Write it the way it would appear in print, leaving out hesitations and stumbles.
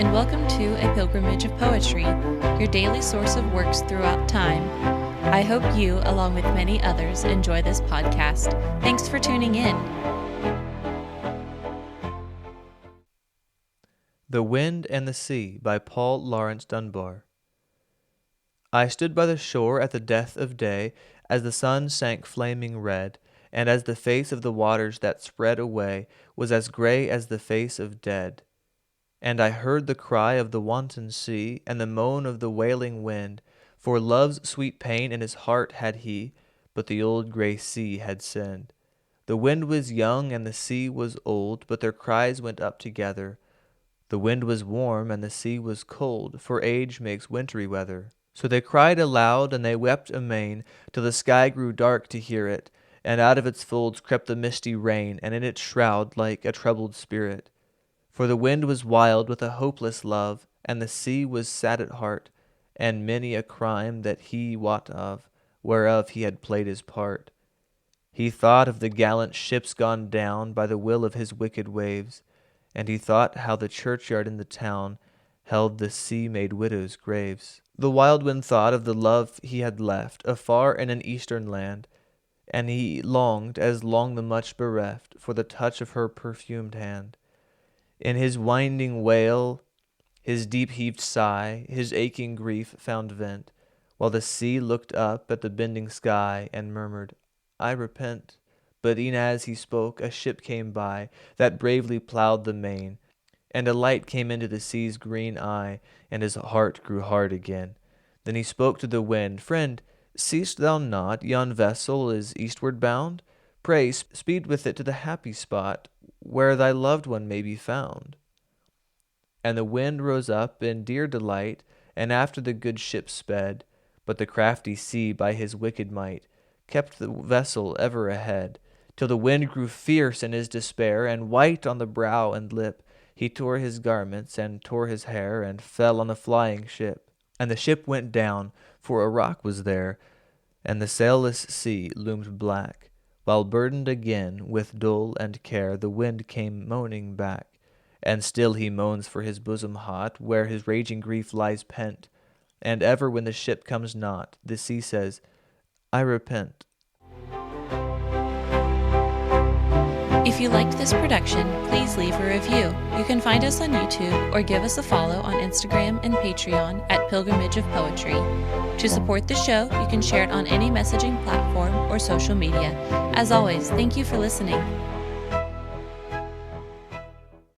and welcome to A Pilgrimage of Poetry, your daily source of works throughout time. I hope you, along with many others, enjoy this podcast. Thanks for tuning in. The Wind and the Sea by Paul Laurence Dunbar. I stood by the shore at the death of day, as the sun sank flaming red, and as the face of the waters that spread away was as grey as the face of dead. And I heard the cry of the wanton sea, and the moan of the wailing wind, for love's sweet pain in his heart had he, but the old grey sea had sinned. The wind was young and the sea was old, but their cries went up together. The wind was warm and the sea was cold, for age makes wintry weather. So they cried aloud and they wept amain, till the sky grew dark to hear it, and out of its folds crept the misty rain, and in its shroud like a troubled spirit. For the wind was wild with a hopeless love, and the sea was sad at heart, and many a crime that he wot of, whereof he had played his part. He thought of the gallant ships gone down by the will of his wicked waves, and he thought how the churchyard in the town held the sea-made widows' graves. The wild wind thought of the love he had left afar in an eastern land, and he longed, as long the much bereft, for the touch of her perfumed hand. In his winding wail, his deep-heaved sigh, his aching grief found vent, while the sea looked up at the bending sky and murmured, "I repent." But e'en as he spoke, a ship came by that bravely ploughed the main, and a light came into the sea's green eye, and his heart grew hard again. Then he spoke to the wind, "Friend, seest thou not yon vessel is eastward bound? Pray speed with it to the happy spot where thy loved one may be found." And the wind rose up in dear delight, and after the good ship sped, but the crafty sea by his wicked might kept the vessel ever ahead, till the wind grew fierce in his despair, and white on the brow and lip he tore his garments and tore his hair, and fell on the flying ship. And the ship went down, for a rock was there, and the sailless sea loomed black, while burdened again with dole and care the wind came moaning back. And still he moans for his bosom hot, where his raging grief lies pent, and ever when the ship comes not, the sea says, "I repent." If you liked this production, please leave a review. You can find us on YouTube or give us a follow on Instagram and Patreon at Pilgrimage of Poetry. To support the show, you can share it on any messaging platform or social media. As always, thank you for listening.